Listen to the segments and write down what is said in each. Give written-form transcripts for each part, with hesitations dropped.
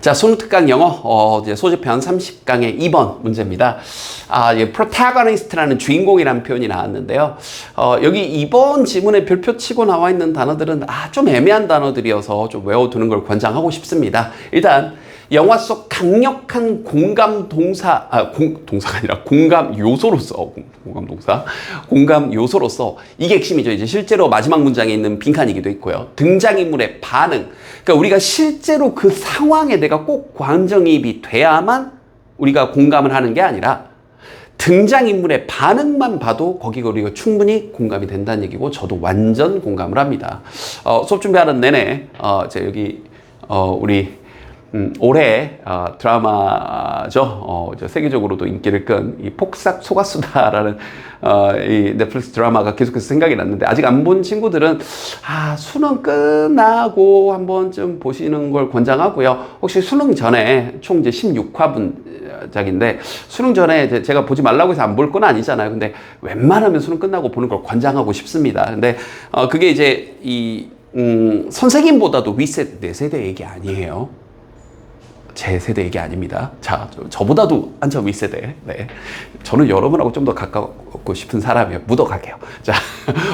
자, 수능 특강 영어 이제 소재편 30강의 2번 문제입니다. protagonist라는 주인공이라는 표현이 나왔는데요. 여기 2번 지문에 별표 치고 나와 있는 단어들은 좀 애매한 단어들이어서 좀 외워두는 걸 권장하고 싶습니다. 일단 영화 속 강력한 공감 동사, 동사가 아니라 공감 요소로서, 공감 요소로서 이게 핵심이죠. 이제 실제로 마지막 문장에 있는 빈칸이기도 있고요. 등장인물의 반응. 그러니까 우리가 실제로 그 상황에 내가 꼭 감정이입이 돼야만 우리가 공감을 하는 게 아니라 등장인물의 반응만 봐도 거기가 우리가 충분히 공감이 된다는 얘기고 저도 완전 공감을 합니다. 수업 준비하는 내내, 여기, 우리, 올해 드라마죠. 세계적으로도 인기를 끈 이 폭삭 속았수다라는 이 넷플릭스 드라마가 계속해서 생각이 났는데 아직 안 본 친구들은 수능 끝나고 한번 좀 보시는 걸 권장하고요. 혹시 수능 전에 총 이제 16화분작인데 수능 전에 제가 보지 말라고 해서 안 볼 건 아니잖아요. 근데 웬만하면 수능 끝나고 보는 걸 권장하고 싶습니다. 근데 그게 이제 이 선생님보다도 윗세대, 내 세대 얘기 아니에요. 제 세대 얘기 아닙니다. 자, 저보다도 한참 윗세대. 네. 저는 여러분하고 좀 더 가깝고 싶은 사람이에요. 묻어갈게요. 자,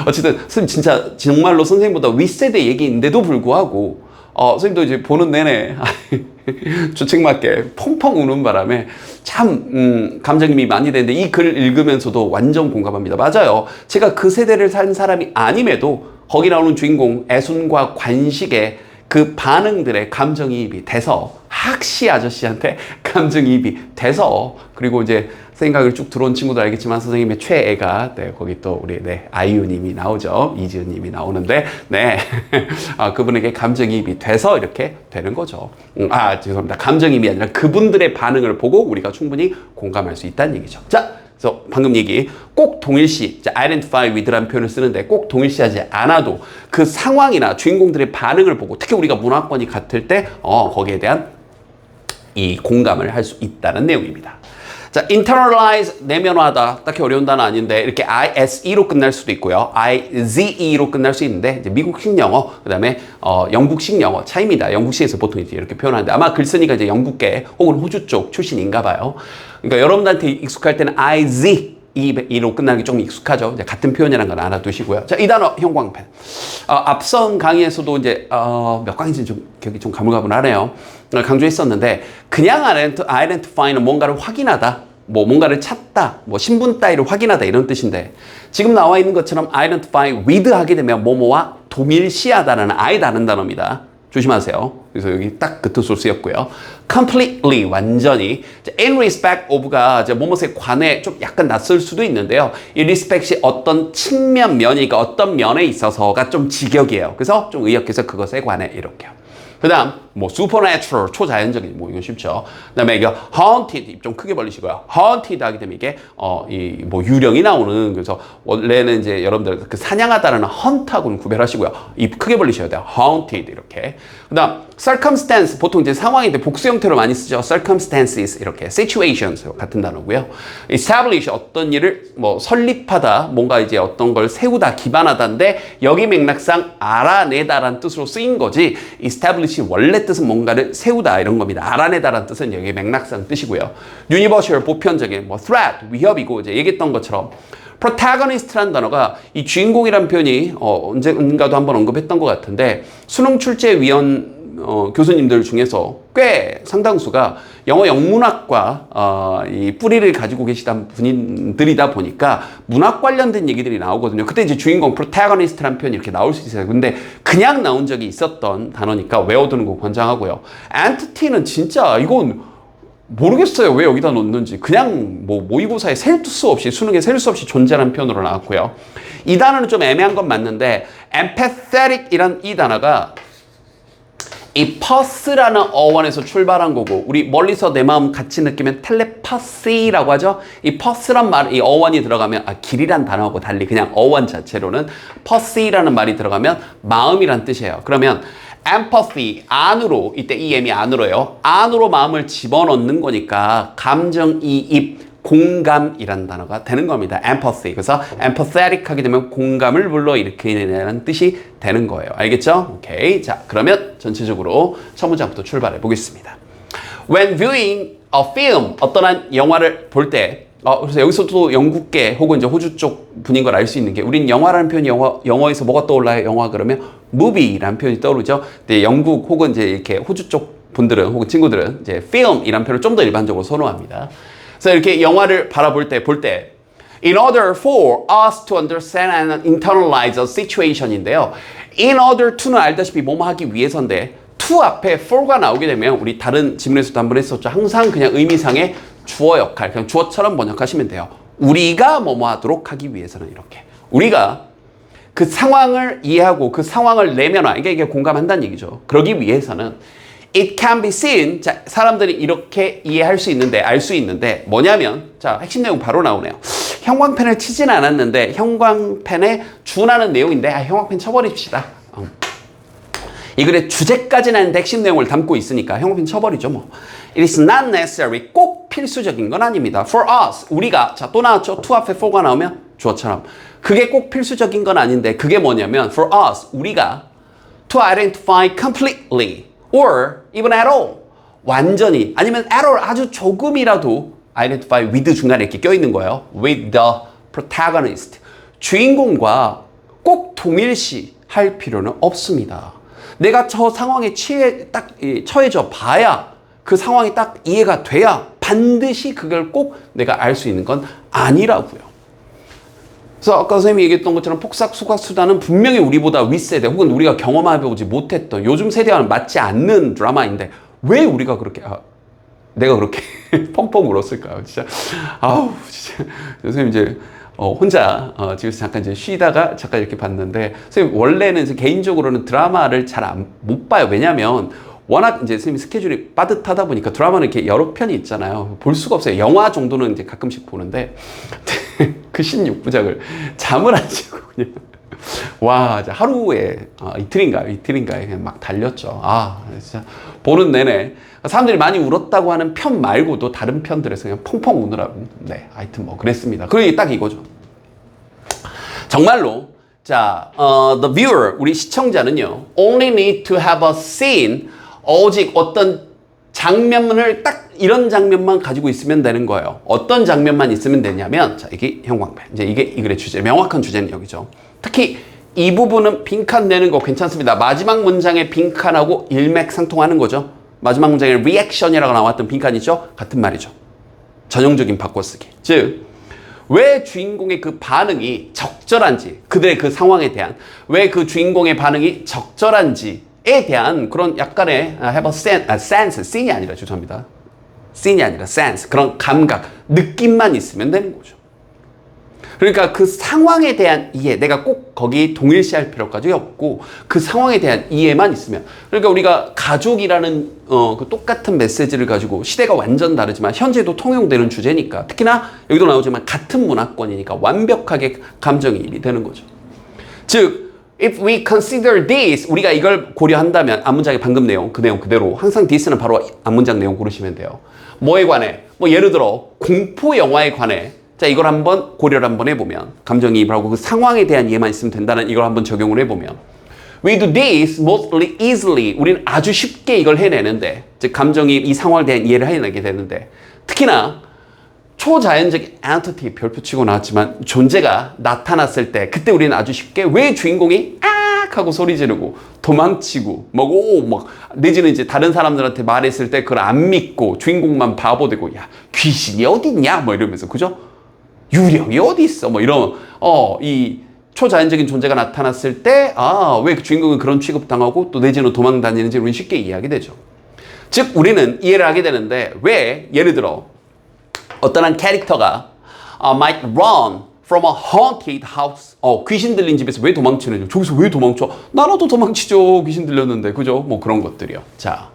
어쨌든, 선생님 진짜 정말로 선생님보다 윗세대 얘기인데도 불구하고, 선생님도 이제 보는 내내, 주책맞게 펑펑 우는 바람에 참, 감정이 많이 되는데 이 글을 읽으면서도 완전 공감합니다. 맞아요. 제가 그 세대를 산 사람이 아님에도 거기 나오는 주인공 애순과 관식의 그 반응들의 감정이입이 돼서 학시 아저씨한테 감정이입이 돼서 그리고 이제 생각을 쭉 들어온 친구들 알겠지만 선생님의 최애가 거기 또 우리 아이유님이 나오죠. 이지은님이 나오는데 그분에게 감정이입이 돼서 이렇게 되는 거죠. 죄송합니다. 감정이입이 아니라 그분들의 반응을 보고 우리가 충분히 공감할 수 있다는 얘기죠. 자. 그래서 방금 얘기 꼭 동일시, identify with라는 표현을 쓰는데 꼭 동일시하지 않아도 그 상황이나 주인공들의 반응을 보고 특히 우리가 문화권이 같을 때 거기에 대한 이 공감을 할 수 있다는 내용입니다. 자, internalize, 내면화하다. 딱히 어려운 단어 아닌데 이렇게 ISE로 끝날 수도 있고요. IZE로 끝날 수 있는데 이제 미국식 영어, 그 다음에 영국식 영어 차이입니다. 영국식에서 보통 이제 이렇게 표현하는데 아마 글 쓰니까 이제 영국계 혹은 호주 쪽 출신인가 봐요. 그러니까 여러분들한테 익숙할 때는 IZE로 끝나는 게 좀 익숙하죠. 이제 같은 표현이라는 걸 알아두시고요. 자, 이 단어 형광펜. 앞선 강의에서도 이제 몇 강인지 좀 기억이 좀 가물가물하네요. 강조했었는데 그냥 identify는 뭔가를 확인하다, 뭔가를 찾다, 신분 따위를 확인하다 이런 뜻인데 지금 나와 있는 것처럼 identify with 하게 되면 뭐뭐와 동일시하다는 아예 다른 단어입니다. 조심하세요. 그래서 여기 딱 그 뜻으로 쓰였고요. completely, 완전히. in respect of가 뭐뭐에 관해 좀 약간 낯설 수도 있는데요. 이 respect이 어떤 측면, 면이니까 어떤 면에 있어서가 좀 직역이에요. 그래서 좀 의역해서 그것에 관해 이렇게요. 그 다음, supernatural, 초자연적인, 이건 쉽죠. 그 다음에 이게 haunted, 입 좀 크게 벌리시고요. haunted 하게 되면 이게, 유령이 나오는, 그래서 원래는 이제 여러분들 그 사냥하다라는 hunt하고는 구별하시고요. 입 크게 벌리셔야 돼요. haunted, 이렇게. 그 다음, circumstance, 보통 이제 상황인데 복수 형태로 많이 쓰죠. circumstances, 이렇게. situations, 같은 단어고요. establish, 어떤 일을 설립하다, 뭔가 이제 어떤 걸 세우다, 기반하다인데, 여기 맥락상 알아내다라는 뜻으로 쓰인 거지, establish 원래 뜻은 뭔가를 세우다 이런 겁니다. 알아내다라는 뜻은 여기 맥락상 뜻이고요. universal 보편적인 threat 위협이고 이제 얘기했던 것처럼 protagonist라는 단어가 이 주인공이라는 표현이 언젠가도 한번 언급했던 것 같은데 수능 출제위원 교수님들 중에서 꽤 상당수가 영어 영문학과 이 뿌리를 가지고 계시던 분들이다 보니까 문학 관련된 얘기들이 나오거든요. 그때 이제 주인공 protagonist라는 표현이 이렇게 나올 수 있어요. 근데 그냥 나온 적이 있었던 단어니까 외워두는 거 권장하고요. entity는 진짜 이건 모르겠어요. 왜 여기다 놓는지. 그냥 모의고사에 셀 수 없이 수능에 셀 수 없이 존재하는 표현으로 나왔고요. 이 단어는 좀 애매한 건 맞는데 empathetic 이란 이 단어가 이 퍼스라는 어원에서 출발한 거고 우리 멀리서 내 마음 같이 느끼면 텔레파시라고 하죠. 이 퍼스란 말, 이 어원이 들어가면 길이란 단어하고 달리 그냥 어원 자체로는 퍼시라는 말이 들어가면 마음이란 뜻이에요. 그러면 empathy, 안으로, 이때 EM이 안으로예요. 안으로 마음을 집어넣는 거니까 감정이입, 공감이라는 단어가 되는 겁니다. empathy. 그래서 empathetic 하게 되면 공감을 불러일으키는 뜻이 되는 거예요. 알겠죠? 오케이. 자, 그러면 전체적으로 첫 문장부터 출발해 보겠습니다. When viewing a film, 어떤 한 영화를 볼 때, 그래서 여기서 또 영국계 혹은 이제 호주 쪽 분인 걸 알 수 있는 게, 우린 영화라는 표현이 영어에서 뭐가 떠올라요? 영화 그러면 movie라는 표현이 떠오르죠. 근데 영국 혹은 이제 이렇게 호주 쪽 분들은 혹은 친구들은 이제 film이라는 표현을 좀 더 일반적으로 선호합니다. 그래서 이렇게 영화를 바라볼 때, 볼 때, in order for us to understand and internalize a situation인데요. in order to는 알다시피 뭐뭐 하기 위해서인데, to 앞에 for가 나오게 되면 우리 다른 지문에서도 한번 했었죠. 항상 그냥 의미상의 주어 역할, 그냥 주어처럼 번역하시면 돼요. 우리가 뭐뭐 하도록 하기 위해서는 이렇게. 우리가 그 상황을 이해하고 그 상황을 내면화, 이게 공감한다는 얘기죠. 그러기 위해서는 it can be seen, 자, 사람들이 이렇게 이해할 수 있는데, 알 수 있는데 뭐냐면, 자, 핵심 내용 바로 나오네요. 형광펜을 치진 않았는데 형광펜에 준하는 내용인데 형광펜 쳐버립시다. 이 글의 주제까지는 아닌데 핵심 내용을 담고 있으니까 형광펜 쳐버리죠 뭐. It is not necessary, 꼭 필수적인 건 아닙니다. For us, 우리가, 자, 또 나왔죠. to 앞에 for가 나오면 주어처럼. 그게 꼭 필수적인 건 아닌데 그게 뭐냐면 for us, 우리가 to identify completely or even at all, 완전히 아니면 at all, 아주 조금이라도 identify with 중간에 이렇게 껴있는 거예요. with the protagonist, 주인공과 꼭 동일시 할 필요는 없습니다. 내가 저 상황에 처해져 봐야, 그 상황이 딱 이해가 돼야 반드시 그걸 꼭 내가 알 수 있는 건 아니라고요. 그래서 아까 선생님이 얘기했던 것처럼 폭삭 소가수다는 분명히 우리보다 윗세대 혹은 우리가 경험해보지 못했던 요즘 세대와는 맞지 않는 드라마인데 왜 우리가 그렇게 내가 그렇게 펑펑 울었을까요? 진짜 아우 진짜 선생님 이제 혼자 집에서 잠깐 이제 쉬다가 잠깐 이렇게 봤는데, 선생님 원래는 개인적으로는 드라마를 잘 못 봐요. 왜냐면 워낙 이제 선생님 스케줄이 빠듯하다 보니까 드라마는 이렇게 여러 편이 있잖아요. 볼 수가 없어요. 영화 정도는 이제 가끔씩 보는데 그 16부작을 잠을 안 자고 그냥 와, 하루에 이틀인가요? 그냥 막 달렸죠. 진짜 보는 내내 사람들이 많이 울었다고 하는 편 말고도 다른 편들에서 그냥 펑펑 우느라고. 네, 하여튼 뭐 그랬습니다. 그러니 딱 이거죠. 정말로 자, the viewer, 우리 시청자는요, only need to have a scene, 오직 어떤 장면을 딱 이런 장면만 가지고 있으면 되는 거예요. 어떤 장면만 있으면 되냐면, 자, 이게 형광펜. 이제 이게 이 글의 주제, 명확한 주제는 여기죠. 특히 이 부분은 빈칸 내는 거 괜찮습니다. 마지막 문장의 빈칸하고 일맥상통하는 거죠. 마지막 문장에 리액션이라고 나왔던 빈칸이죠. 같은 말이죠. 전형적인 바꿔쓰기. 즉, 왜 주인공의 그 반응이 적절한지, 그들의 그 상황에 대한, 왜 그 주인공의 반응이 적절한지에 대한 그런 약간의 have a sense, scene이 아니라 죄송합니다. scene이 아니라 sense, 그런 감각, 느낌만 있으면 되는 거죠. 그러니까 그 상황에 대한 이해, 내가 꼭 거기 동일시할 필요까지 없고 그 상황에 대한 이해만 있으면, 그러니까 우리가 가족이라는 그 똑같은 메시지를 가지고 시대가 완전 다르지만 현재도 통용되는 주제니까, 특히나 여기도 나오지만 같은 문화권이니까 완벽하게 감정이입이 되는 거죠. 즉, if we consider this, 우리가 이걸 고려한다면, 앞문장의 방금 내용, 그 내용 그대로, 항상 this는 바로 앞문장 내용 고르시면 돼요. 뭐에 관해? 뭐 예를 들어 공포 영화에 관해, 자, 이걸 한번 고려를 한번 해보면, 감정이입을 하고 그 상황에 대한 이해만 있으면 된다는 이걸 한번 적용을 해보면, we do this mostly easily, 우리는 아주 쉽게 이걸 해내는데, 즉 감정이입, 이 상황에 대한 이해를 해내게 되는데, 특히나 초자연적 entity, 별표 치고 나왔지만 존재가 나타났을 때, 그때 우리는 아주 쉽게 왜 주인공이 하고 소리 지르고 도망치고 막 내지는 이제 다른 사람들한테 말했을 때 그걸 안 믿고 주인공만 바보 되고, 야, 귀신이 어딨냐 뭐 이러면서, 그죠? 유령이 어디 있어? 뭐 이런 이 초자연적인 존재가 나타났을 때 왜 그 주인공은 그런 취급당하고 또 내지는 도망 다니는지 우리는 쉽게 이해하게 되죠. 즉 우리는 이해를 하게 되는데, 왜 예를 들어 어떤 한 캐릭터가 might run from a haunted house, 귀신 들린 집에서 왜 도망치는지, 저기서 왜 도망쳐? 나라도 도망치죠. 귀신 들렸는데, 그죠? 뭐 그런 것들이요. 자,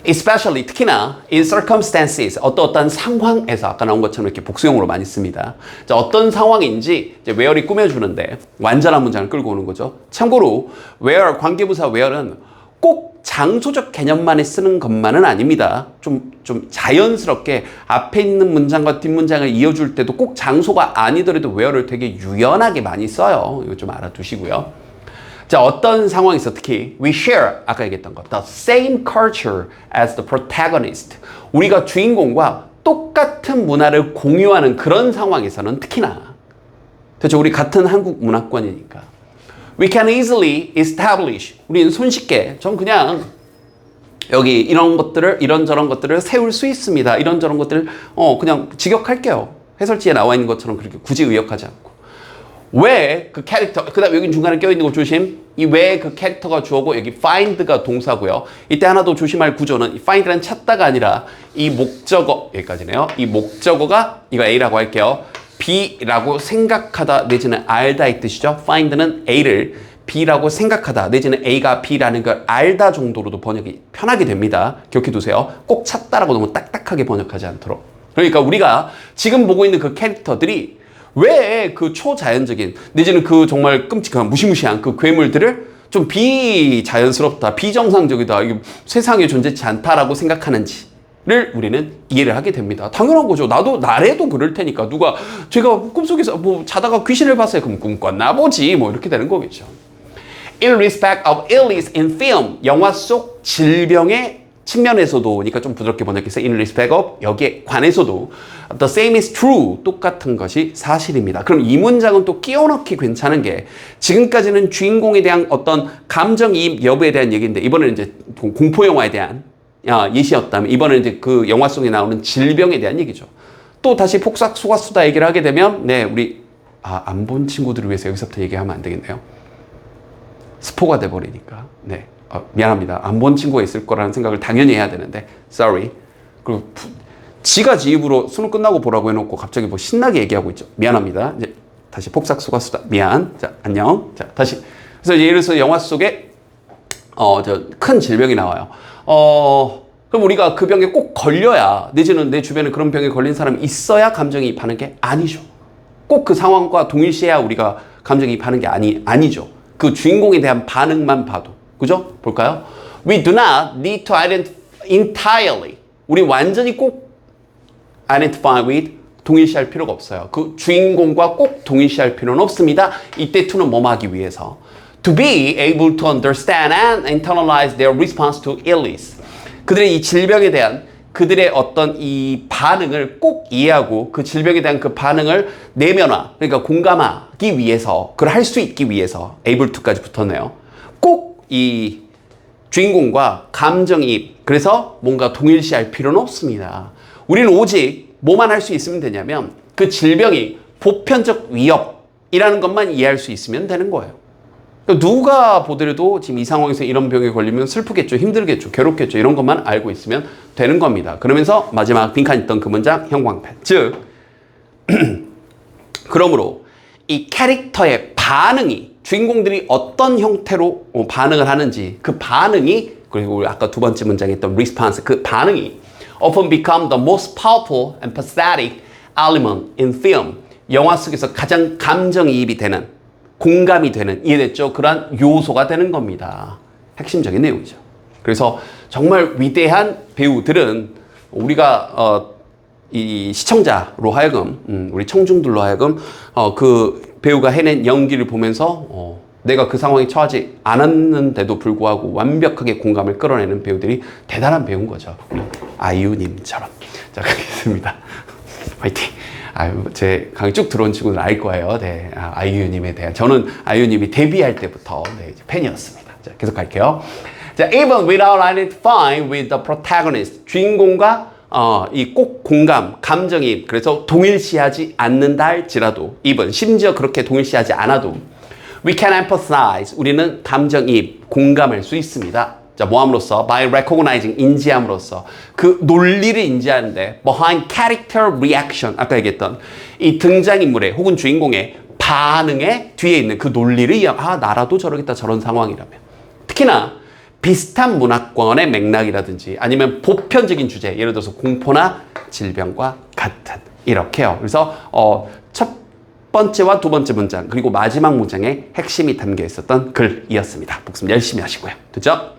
especially, 특히나 in circumstances, 어떤 상황에서, 아까 나온 것처럼 이렇게 복수형으로 많이 씁니다. 자, 어떤 상황인지 이제 where이 꾸며주는데 완전한 문장을 끌고 오는 거죠. 참고로 where, 관계부사 where는 꼭 장소적 개념만에 쓰는 것만은 아닙니다. 좀 자연스럽게 앞에 있는 문장과 뒷문장을 이어줄 때도 꼭 장소가 아니더라도 where를 되게 유연하게 많이 써요. 이거 좀 알아두시고요. 자, 어떤 상황에서 특히 we share, 아까 얘기했던 것, the same culture as the protagonist. 우리가 주인공과 똑같은 문화를 공유하는 그런 상황에서는 특히나 대체 우리 같은 한국 문화권이니까 we can easily establish. 우리는 손쉽게 전 그냥 여기 이런 것들을 이런저런 것들을 세울 수 있습니다. 이런저런 것들을 그냥 직역할게요. 해설지에 나와 있는 것처럼 그렇게 굳이 의역하지 않고 왜 그 캐릭터 그 다음 여기 중간에 껴있는 거 조심. 이 왜 그 캐릭터가 주어고 여기 find가 동사고요. 이때 하나 더 조심할 구조는 이 find는 찾다가 아니라 이 목적어 여기까지네요. 이 목적어가 이거 A라고 할게요. B라고 생각하다 내지는 알다 이 뜻이죠. find는 A를 B라고 생각하다 내지는 A가 B라는 걸 알다 정도로도 번역이 편하게 됩니다. 기억해 두세요. 꼭 찾다라고 너무 딱딱하게 번역하지 않도록. 그러니까 우리가 지금 보고 있는 그 캐릭터들이 왜 그 초자연적인 내지는 그 정말 끔찍한 무시무시한 그 괴물들을 좀 비자연스럽다, 비정상적이다, 이게 세상에 존재치 않다라고 생각하는지를 우리는 이해를 하게 됩니다. 당연한 거죠. 나래도 그럴 테니까 누가 제가 꿈속에서 뭐 자다가 귀신을 봤어요. 그럼 꿈 꿨나 보지. 뭐 이렇게 되는 거겠죠. In respect of illness in film, 영화 속 질병의 측면에서도, 그러니까 좀 부드럽게 번역해서 in respect of 여기에 관해서도 the same is true, 똑같은 것이 사실입니다. 그럼 이 문장은 또 끼워넣기 괜찮은 게 지금까지는 주인공에 대한 어떤 감정이입 여부에 대한 얘기인데 이번에는 이제 공포 영화에 대한 예시였다면 이번에는 이제 그 영화 속에 나오는 질병에 대한 얘기죠. 또 다시 폭삭 속았수다 얘기를 하게 되면 우리 안 본 친구들을 위해서 여기서부터 얘기하면 안 되겠네요. 스포가 돼버리니까. 미안합니다. 안 본 친구가 있을 거라는 생각을 당연히 해야 되는데 sorry. 그리고 지가 지 입으로 수능 끝나고 보라고 해놓고 갑자기 뭐 신나게 얘기하고 있죠. 미안합니다. 이제 다시 폭삭 속았수다. 미안. 자, 안녕. 자, 다시. 그래서 예를 들어서 영화 속에 큰 질병이 나와요. 그럼 우리가 그 병에 꼭 걸려야 내지는 내 주변에 그런 병에 걸린 사람이 있어야 감정이입하는 게 아니죠. 꼭 그 상황과 동일시해야 우리가 감정이입하는 게 아니죠. 그 주인공에 대한 반응만 봐도. 그죠? 볼까요? We do not need to identify entirely. 우리 완전히 꼭 identify with 동일시할 필요가 없어요. 그 주인공과 꼭 동일시할 필요는 없습니다. 이때 to는 뭐뭐 하기 위해서. To be able to understand and internalize their response to illness. 그들의 이 질병에 대한 그들의 어떤 이 반응을 꼭 이해하고 그 질병에 대한 그 반응을 내면화, 그러니까 공감하기 위해서, 그걸 할 수 있기 위해서 able to까지 붙었네요. 꼭 이 주인공과 감정이입, 그래서 뭔가 동일시할 필요는 없습니다. 우리는 오직 뭐만 할 수 있으면 되냐면 그 질병이 보편적 위협이라는 것만 이해할 수 있으면 되는 거예요. 그러니까 누가 보더라도 지금 이 상황에서 이런 병에 걸리면 슬프겠죠, 힘들겠죠, 괴롭겠죠, 이런 것만 알고 있으면 되는 겁니다. 그러면서 마지막 빈칸 있던 그 문장 형광펜. 즉 그러므로 이 캐릭터의 반응이 주인공들이 어떤 형태로 반응을 하는지 그 반응이, 그리고 우리 아까 두 번째 문장에 있던 response, 그 반응이 often become the most powerful and pathetic element in film. 영화 속에서 가장 감정이입이 되는, 공감이 되는, 이해됐죠? 그러한 요소가 되는 겁니다. 핵심적인 내용이죠. 그래서 정말 위대한 배우들은 우리가 이 시청자로 하여금, 우리 청중들로 하여금 그 배우가 해낸 연기를 보면서 내가 그 상황에 처하지 않았는데도 불구하고 완벽하게 공감을 끌어내는 배우들이 대단한 배우인 거죠. 우리 아이유님처럼. 자, 가겠습니다. 화이팅! 제 강의 쭉 들어온 친구는 알 거예요. 네, 아이유님에 대한. 저는 아이유님이 데뷔할 때부터 팬이었습니다. 자, 계속 갈게요. 자, even without identifying with the protagonist. 주인공과 이 꼭 공감, 감정이입, 그래서 동일시하지 않는다 할지라도, even, 심지어 그렇게 동일시하지 않아도, we can empathize, 우리는 감정이입, 공감할 수 있습니다. 자, 뭐함으로써? by recognizing, 인지함으로써. 그 논리를 인지하는데, behind character reaction, 아까 얘기했던 이 등장인물의 혹은 주인공의 반응의 뒤에 있는 그 논리를 나라도 저러겠다, 저런 상황이라면. 특히나 비슷한 문화권의 맥락이라든지 아니면 보편적인 주제, 예를 들어서 공포나 질병과 같은, 이렇게요. 그래서 첫 번째와 두 번째 문장, 그리고 마지막 문장에 핵심이 담겨 있었던 글이었습니다. 복습 열심히 하시고요. 됐죠?